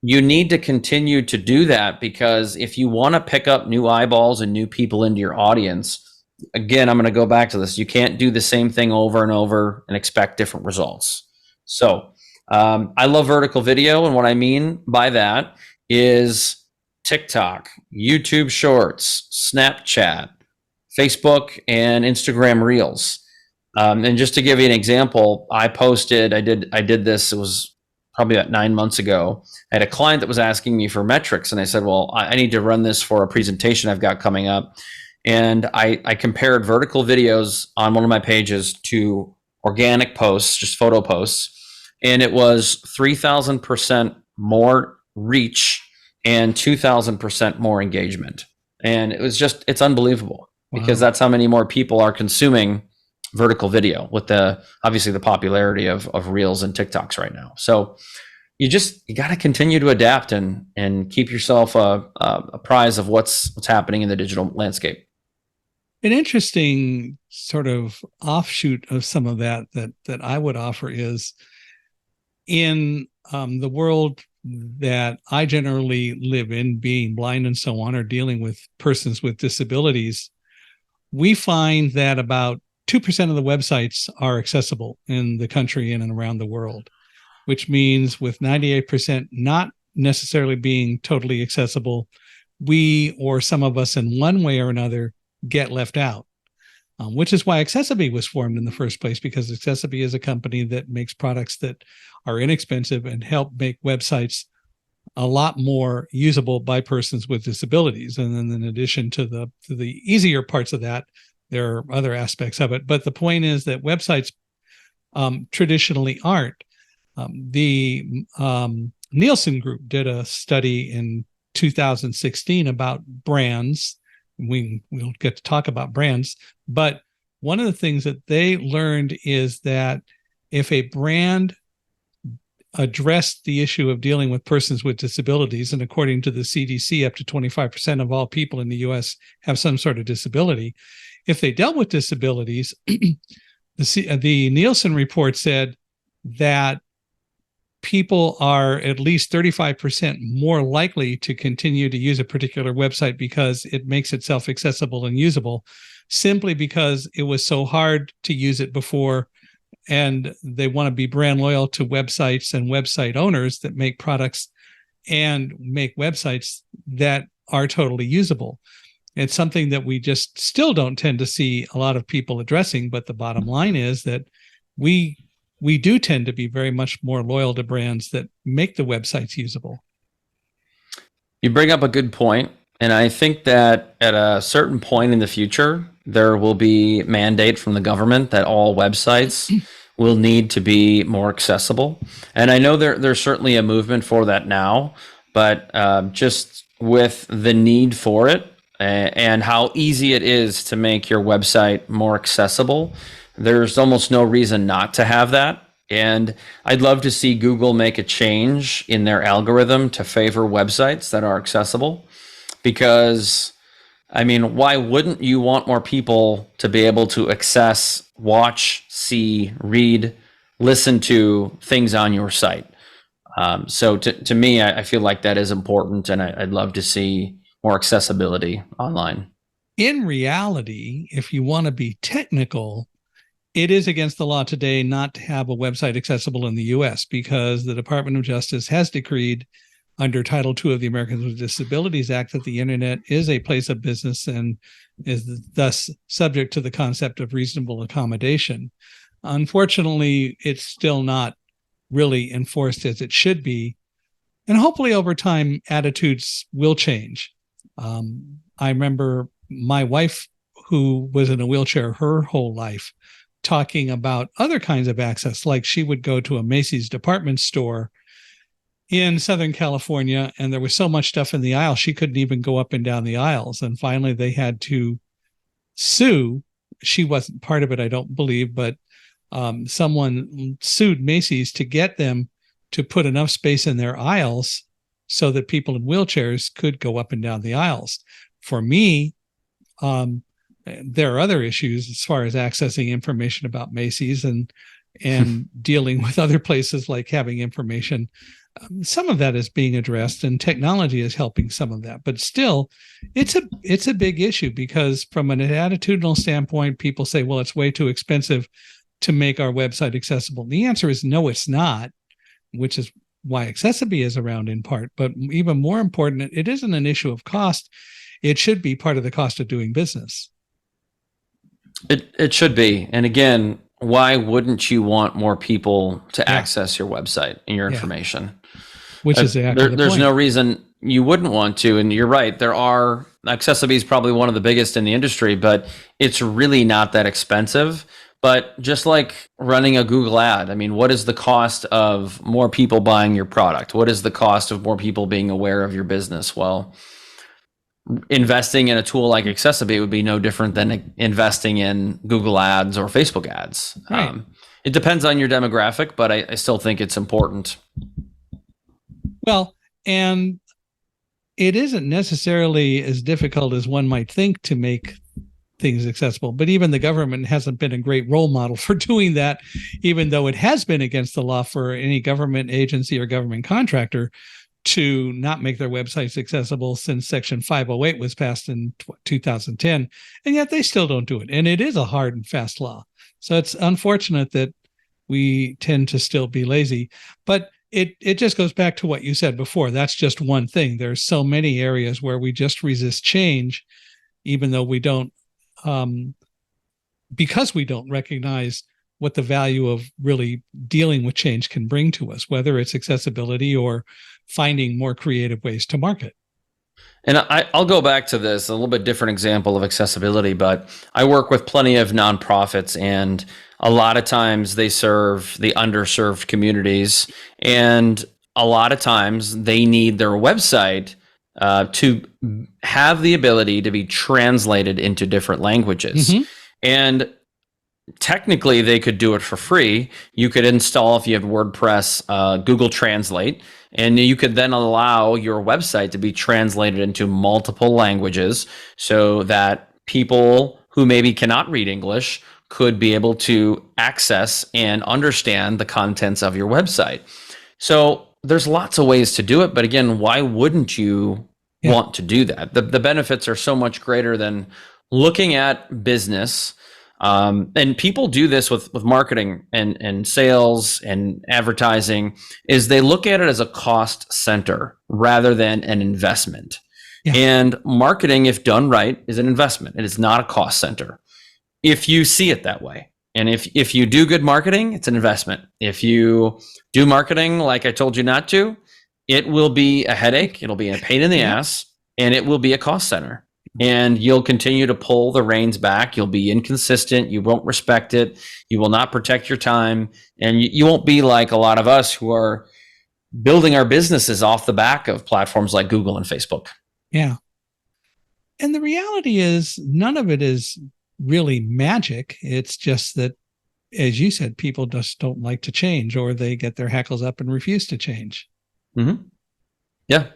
You need to continue to do that, because if you want to pick up new eyeballs and new people into your audience, again, I'm going to go back to this. You can't do the same thing over and over and expect different results. So I love vertical video. And what I mean by that is TikTok, YouTube Shorts, Snapchat, Facebook, and Instagram Reels. And just to give you an example, I did this, it was probably about 9 months ago. I had a client that was asking me for metrics, and I said, well, I need to run this for a presentation I've got coming up. And I compared vertical videos on one of my pages to organic posts, just photo posts, and it was 3,000% more reach and 2,000% more engagement. And it's unbelievable. Wow. Because that's how many more people are consuming vertical video with obviously the popularity of Reels and TikToks right now. So you got to continue to adapt and keep yourself apprised of what's happening in the digital landscape.
An interesting sort of offshoot of some of that I would offer is in the world that I generally live in, being blind and so on, or dealing with persons with disabilities, we find that about 2% of the websites are accessible in the country and around the world, which means with 98% not necessarily being totally accessible, we, or some of us in one way or another, get left out, which is why Accessibility was formed in the first place, because Accessibility is a company that makes products that are inexpensive and help make websites a lot more usable by persons with disabilities. And then in addition to the easier parts of that, there are other aspects of it. But the point is that websites traditionally aren't. The Nielsen Group did a study in 2016 about brands. We'll get to talk about brands, but one of the things that they learned is that if a brand addressed the issue of dealing with persons with disabilities, and according to the CDC, up to 25% of all people in the US have some sort of disability. If they dealt with disabilities, the Nielsen report said that people are at least 35% more likely to continue to use a particular website because it makes itself accessible and usable, simply because it was so hard to use it before. And they want to be brand loyal to websites and website owners that make products and make websites that are totally usable. It's something that we just still don't tend to see a lot of people addressing. But the bottom line is that we do tend to be very much more loyal to brands that make the websites usable.
You bring up a good point. And I think that at a certain point in the future, there will be mandate from the government that all websites will need to be more accessible. And I know there's certainly a movement for that now, but just with the need for it and how easy it is to make your website more accessible, there's almost no reason not to have that. And I'd love to see Google make a change in their algorithm to favor websites that are accessible, because I mean, why wouldn't you want more people to be able to access, watch, see, read, listen to things on your site? So to me, I feel like that is important, and I'd love to see more accessibility online.
In reality, if you want to be technical, it is against the law today not to have a website accessible in the US, because the Department of Justice has decreed under Title II of the Americans with Disabilities Act that the internet is a place of business and is thus subject to the concept of reasonable accommodation. Unfortunately, it's still not really enforced as it should be. And hopefully over time, attitudes will change. I remember my wife, who was in a wheelchair her whole life, talking about other kinds of access, like she would go to a Macy's department store in Southern California, and there was so much stuff in the aisle, she couldn't even go up and down the aisles. And finally, they had to sue. She wasn't part of it, I don't believe, but someone sued Macy's to get them to put enough space in their aisles so that people in wheelchairs could go up and down the aisles. For me, there are other issues as far as accessing information about Macy's and dealing with other places like having information. Some of that is being addressed, and technology is helping some of that. But still, it's a big issue, because from an attitudinal standpoint, people say, well, it's way too expensive to make our website accessible. The answer is no, it's not, which is why Accessibility is around in part. But even more important, it isn't an issue of cost. It should be part of the cost of doing business.
It should be. And again, why wouldn't you want more people to access your website and your information?
Which is exactly
there's no reason you wouldn't want to. And you're right. Accessibility is probably one of the biggest in the industry, but it's really not that expensive. But just like running a Google ad, I mean, what is the cost of more people buying your product? What is the cost of more people being aware of your business? Well, investing in a tool like Accessibility would be no different than investing in Google ads or Facebook ads.
Right.
It depends on your demographic, but I still think it's important.
Well, and it isn't necessarily as difficult as one might think to make things accessible, but even the government hasn't been a great role model for doing that, even though it has been against the law for any government agency or government contractor to not make their websites accessible since Section 508 was passed in 2010, and yet they still don't do it. And it is a hard and fast law. So it's unfortunate that we tend to still be lazy, but it just goes back to what you said before. That's just one thing. There's so many areas where we just resist change, even though we don't, because we don't recognize what the value of really dealing with change can bring to us, whether it's accessibility or finding more creative ways to market.
And I'll go back to this, a little bit different example of accessibility, but I work with plenty of nonprofits, and a lot of times they serve the underserved communities, and a lot of times they need their website to have the ability to be translated into different languages. Mm-hmm. And technically they could do it for free. You could install, if you have WordPress, Google Translate, and you could then allow your website to be translated into multiple languages so that people who maybe cannot read English could be able to access and understand the contents of your website. So there's lots of ways to do it, but again, why wouldn't you want to do that? The benefits are so much greater than looking at business. And people do this with marketing and sales and advertising, is they look at it as a cost center rather than an investment. Yeah. And marketing, if done right, is an investment. It is not a cost center, if you see it that way. And if you do good marketing, it's an investment. If you do marketing like I told you not to, it will be a headache. It'll be a pain in the ass, and it will be a cost center. And you'll continue to pull the reins back. You'll be inconsistent. You won't respect it. You will not protect your time. And you won't be like a lot of us who are building our businesses off the back of platforms like Google and Facebook.
Yeah. And the reality is, none of it is really magic. It's just that, as you said, people just don't like to change, or they get their hackles up and refuse to change.
Mm-hmm. Yeah.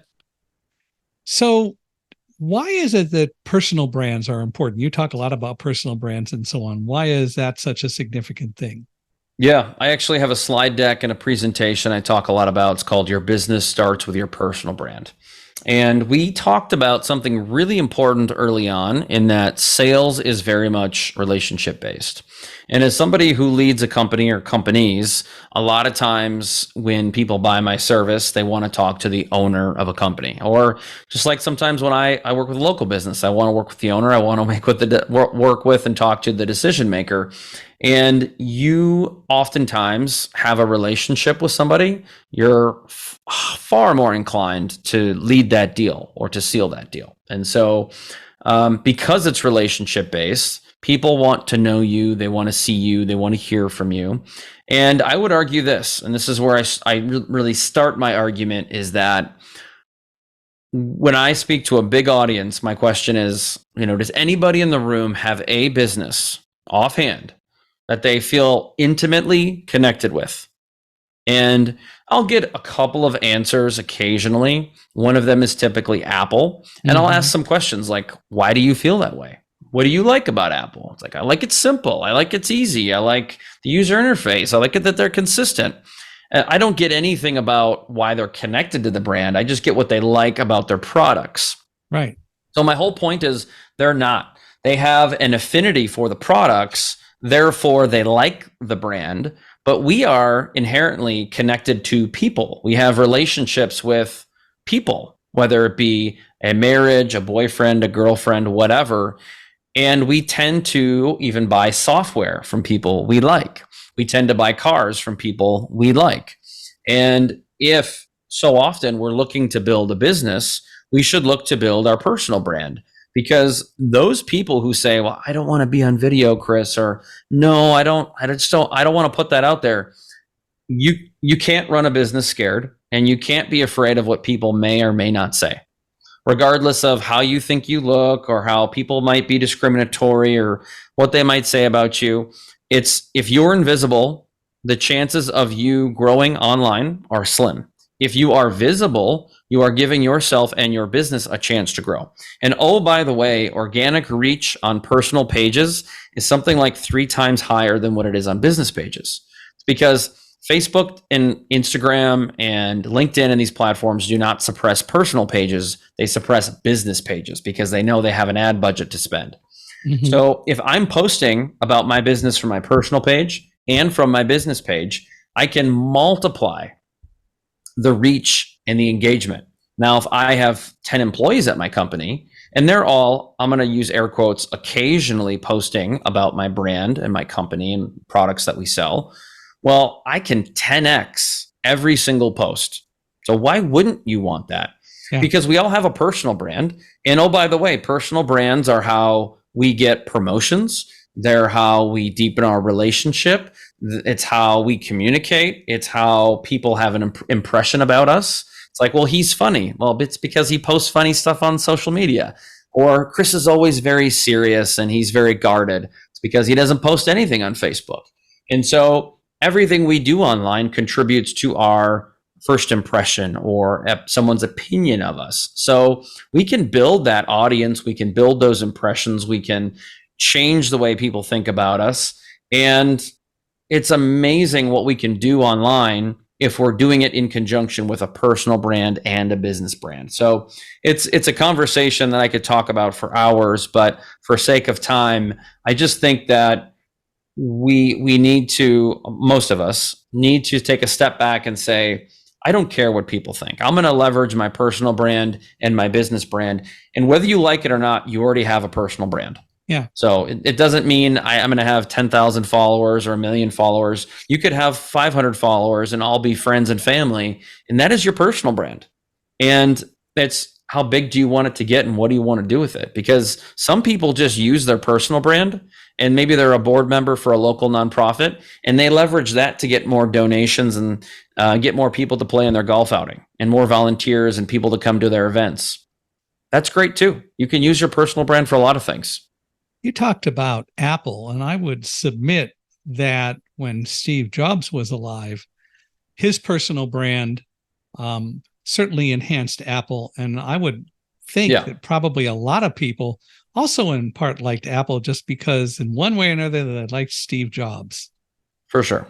So why is it that personal brands are important? You talk a lot about personal brands and so on. Why is that such a significant thing?
Yeah, I actually have a slide deck and a presentation I talk a lot about. It's called Your Business Starts with Your Personal Brand. And we talked about something really important early on, in that sales is very much relationship based. And as somebody who leads a company or companies, a lot of times when people buy my service, they want to talk to the owner of a company. Or just like sometimes when I work with a local business, I want to work with the owner. I want to work with and talk to the decision maker. And you oftentimes have a relationship with somebody. You're far more inclined to lead that deal or to seal that deal. And so because it's relationship based, people want to know you, they want to see you, they want to hear from you. And I would argue this, and this is where I really start my argument, is that when I speak to a big audience, my question is, does anybody in the room have a business offhand that they feel intimately connected with? And I'll get a couple of answers occasionally. One of them is typically Apple. And I'll ask some questions like, why do you feel that way? What do you like about Apple? It's like, I like it's simple. I like it's easy. I like the user interface. I like it that they're consistent. I don't get anything about why they're connected to the brand. I just get what they like about their products.
Right.
So my whole point is they're not. They have an affinity for the products, therefore they like the brand, but we are inherently connected to people. We have relationships with people, whether it be a marriage, a boyfriend, a girlfriend, whatever. And we tend to even buy software from people we like. We tend to buy cars from people we like. And if so often we're looking to build a business, we should look to build our personal brand, because those people who say, well, I don't want to be on video, Chris, or no, I don't want to put that out there. You can't run a business scared, and you can't be afraid of what people may or may not say, regardless of how you think you look or how people might be discriminatory or what they might say about you. It's, if you're invisible, the chances of you growing online are slim. If you are visible, you are giving yourself and your business a chance to grow. And oh, by the way, organic reach on personal pages is something like 3 times higher than what it is on business pages. It's because Facebook and Instagram and LinkedIn and these platforms do not suppress personal pages. They suppress business pages because they know they have an ad budget to spend. So if I'm posting about my business from my personal page and from my business page, I can multiply the reach and the engagement. Now, if I have 10 employees at my company and they're all, I'm going to use air quotes, occasionally posting about my brand and my company and products that we sell, well, I can 10x every single post. So why wouldn't you want that? Yeah. Because we all have a personal brand. And oh, by the way, personal brands are how we get promotions. They're how we deepen our relationship. It's how we communicate. It's how people have an impression about us. It's like, well, he's funny. Well, it's because he posts funny stuff on social media. Or Chris is always very serious and he's very guarded. It's because he doesn't post anything on Facebook. And so everything we do online contributes to our first impression or someone's opinion of us. So we can build that audience. We can build those impressions. We can change the way people think about us. And it's amazing what we can do online if we're doing it in conjunction with a personal brand and a business brand. So it's a conversation that I could talk about for hours, but for sake of time, I just think that we need to, most of us need to take a step back and say, I don't care what people think. I'm going to leverage my personal brand and my business brand. And whether you like it or not, you already have a personal brand.
Yeah.
So it doesn't mean I'm going to have 10,000 followers or 1,000,000 followers. You could have 500 followers and all be friends and family. And that is your personal brand. And it's how big do you want it to get and what do you want to do with it? Because some people just use their personal brand and maybe they're a board member for a local nonprofit and they leverage that to get more donations and get more people to play in their golf outing and more volunteers and people to come to their events. That's great too. You can use your personal brand for a lot of things.
You talked about Apple, and I would submit that when Steve Jobs was alive, his personal brand certainly enhanced Apple. And I would think that probably a lot of people also in part liked Apple just because in one way or another they liked Steve Jobs.
For sure.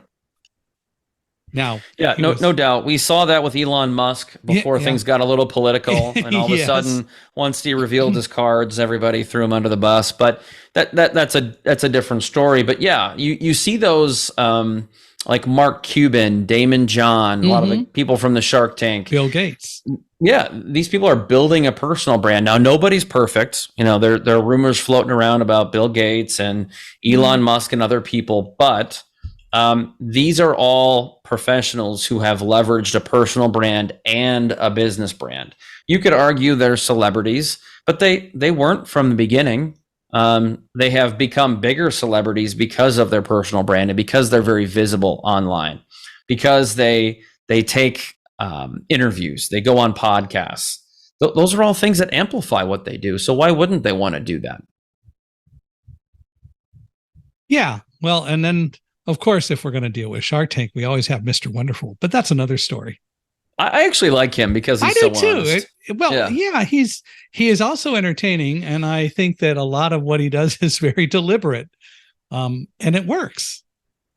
Now,
no doubt. We saw that with Elon Musk before things got a little political, and all of a sudden, once he revealed his cards, everybody threw him under the bus. But that's a different story. But yeah, you see those like Mark Cuban, Damon John, a lot of the people from the Shark Tank,
Bill Gates.
Yeah, these people are building a personal brand. Now, nobody's perfect. You know, there are rumors floating around about Bill Gates and Elon Musk and other people, but these are all professionals who have leveraged a personal brand and a business brand. You could argue they're celebrities, but they weren't from the beginning. They have become bigger celebrities because of their personal brand and because they're very visible online, because they take interviews, they go on podcasts. Those are all things that amplify what they do. So why wouldn't they want to do that?
Yeah. Well, and then Of course, if we're going to deal with Shark Tank, we always have Mr. Wonderful, but that's another story.
I actually like him because
I
he's
do
so
too.
honest.
Well,
Yeah.
yeah, he is also entertaining, and I think that a lot of what he does is very deliberate, and it works.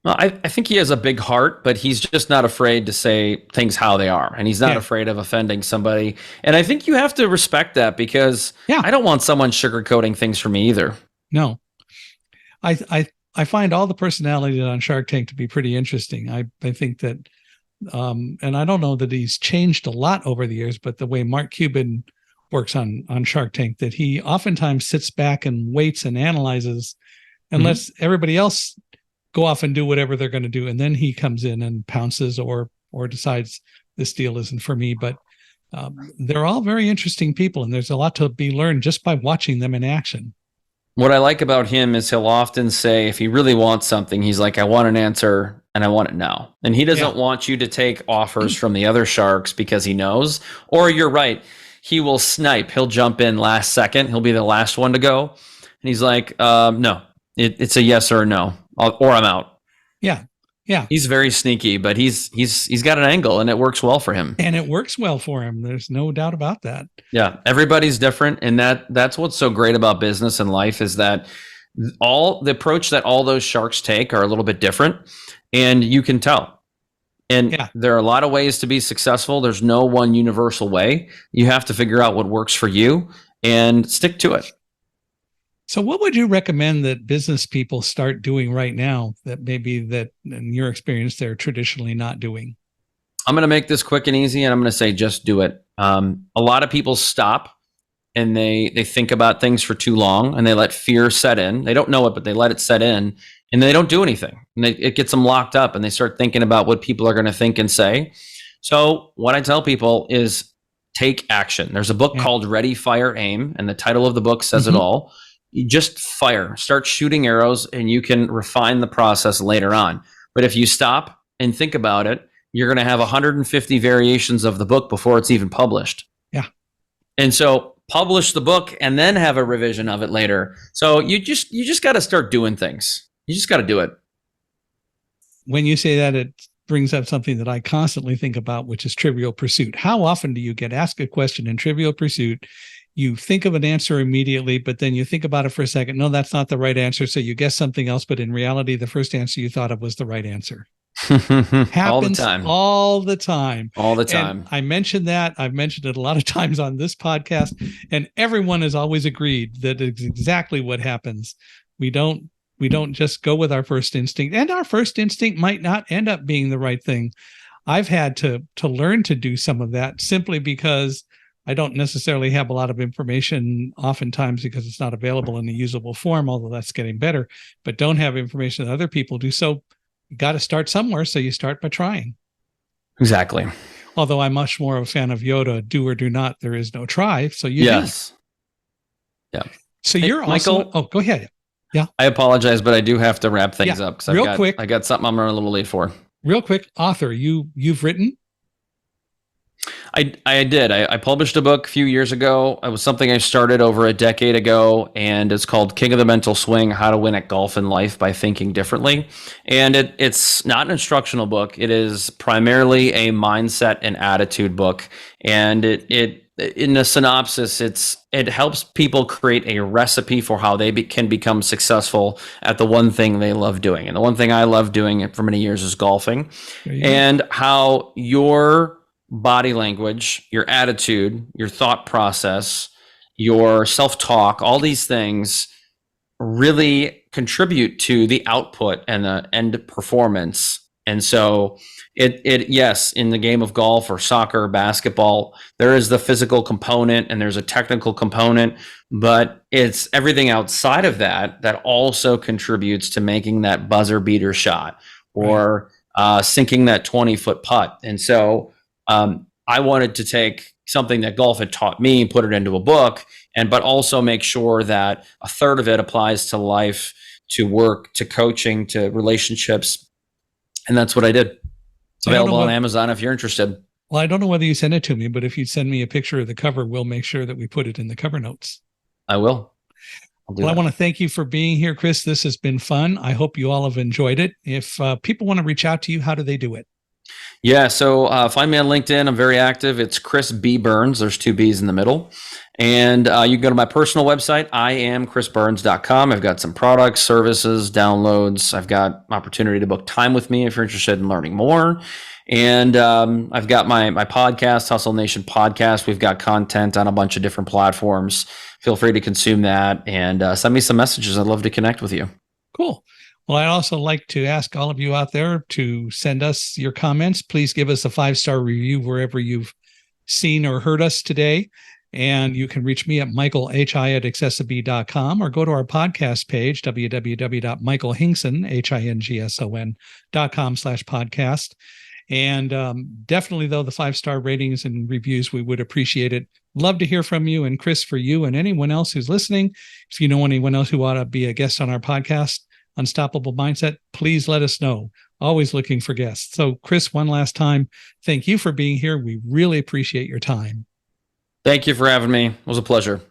Well, I think he has a big heart, but he's just not afraid to say things how they are. And he's not
Yeah,
afraid of offending somebody. And I think you have to respect that because
yeah,
I don't want someone sugarcoating things for me either.
no, I find all the personalities on Shark Tank to be pretty interesting. I think that, and I don't know that he's changed a lot over the years, but the way Mark Cuban works on Shark Tank, that he oftentimes sits back and waits and analyzes and
Mm-hmm.
lets everybody else go off and do whatever they're going to do, and then he comes in and pounces or decides this deal isn't for me. But they're all very interesting people, and there's a lot to be learned just by watching them in action.
What I like about him is he'll often say, if he really wants something, he's like, I want an answer and I want it now. And he doesn't
Yeah,
want you to take offers from the other sharks because he knows. Or you're right, he will snipe. He'll jump in last second. He'll be the last one to go. And he's like, no, it's a yes or a no, or I'm out.
yeah, yeah.
He's very sneaky, but he's got an angle and it works well for him.
And it works well for him. There's no doubt about that.
Yeah, everybody's different, and that's what's so great about business and life is that all the approach that all those sharks take are a little bit different, and you can tell. And
Yeah.
there are a lot of ways to be successful. There's no one universal way. You have to figure out what works for you and stick to it.
So what would you recommend that business people start doing right now that maybe that in your experience they're traditionally not doing?
I'm going to make this quick and easy, and I'm going to say just do it. A lot of people stop and they think about things for too long, and they let fear set in. They don't know it, but they let it set in, and they don't do anything. And it gets them locked up, and they start thinking about what people are going to think and say. So what I tell people is take action. There's a book called Ready, Fire, Aim, and the title of the book says it all. You just fire, start shooting arrows, and you can refine the process later on. But if you stop and think about it, you're going to have 150 variations of the book before it's even published.
Yeah.
And so publish the book and then have a revision of it later. So you just got to start doing things. You just got to do it.
When you say that, it brings up something that I constantly think about, which is Trivial Pursuit. How often do you get asked a question in Trivial Pursuit? You think of an answer immediately, but then you think about it for a second. No, that's not the right answer. So you guess something else, but in reality, the first answer you thought of was the right answer. Happens all the time. And I mentioned that. I've mentioned it a lot of times on this podcast, and everyone has always agreed that it's exactly what happens. We don't just go with our first instinct, and our first instinct might not end up being the right thing. I've had to learn to do some of that simply because I don't necessarily have a lot of information, oftentimes because it's not available in a usable form, although that's getting better, but don't have information that other people do. So you got to start somewhere. So you start by trying.
Exactly.
Although I'm much more of a fan of Yoda, do or do not, there is no try. So you do.
Yeah.
So you're
Michael,
also, go ahead. Yeah.
I apologize, but I do have to wrap things up because I got something I'm running a little late for.
Real quick, author, you've written?
I did. I published a book a few years ago. It was something I started over a decade ago, and it's called King of the Mental Swing, How to Win at Golf and Life by Thinking Differently. And it's not an instructional book. It is primarily a mindset and attitude book. And it in a synopsis, it helps people create a recipe for how they can become successful at the one thing they love doing. And the one thing I love doing for many years is golfing. And how your body language, your attitude, your thought process, your self-talk, all these things really contribute to the output and the end performance. And so yes, in the game of golf or soccer or basketball, there is the physical component and there's a technical component, but it's everything outside of that that also contributes to making that buzzer beater shot or sinking that 20-foot putt. And so I wanted to take something that golf had taught me and put it into a book, but also make sure that a third of it applies to life, to work, to coaching, to relationships. And that's what I did. It's available on Amazon if you're interested.
Well, I don't know whether you send it to me, but if you send me a picture of the cover, we'll make sure that we put it in the cover notes.
I will. I'll do
Well, I
that.
want to thank you for being here, Chris. This has been fun. I hope you all have enjoyed it. If people want to reach out to you, how do they do it?
Yeah, so find me on LinkedIn. I'm very active. It's Chris B. Burns. There's two B's in the middle. And you can go to my personal website, iamchrisburns.com. I've got some products, services, downloads. I've got opportunity to book time with me if you're interested in learning more. And I've got my podcast, Hustle Nation podcast. We've got content on a bunch of different platforms. Feel free to consume that and send me some messages. I'd love to connect with you.
Cool. Well, I'd also like to ask all of you out there to send us your comments. Please give us a 5-star review wherever you've seen or heard us today. And you can reach me at michaelhi@accessib.com or go to our podcast page, www.michaelhingson.com/podcast. And definitely, though, the 5-star ratings and reviews, we would appreciate it. Love to hear from you. And Chris, for you and anyone else who's listening, if you know anyone else who ought to be a guest on our podcast, Unstoppable Mindset, please let us know. Always looking for guests. So, Chris, one last time, thank you for being here. We really appreciate your time.
Thank you for having me. It was a pleasure.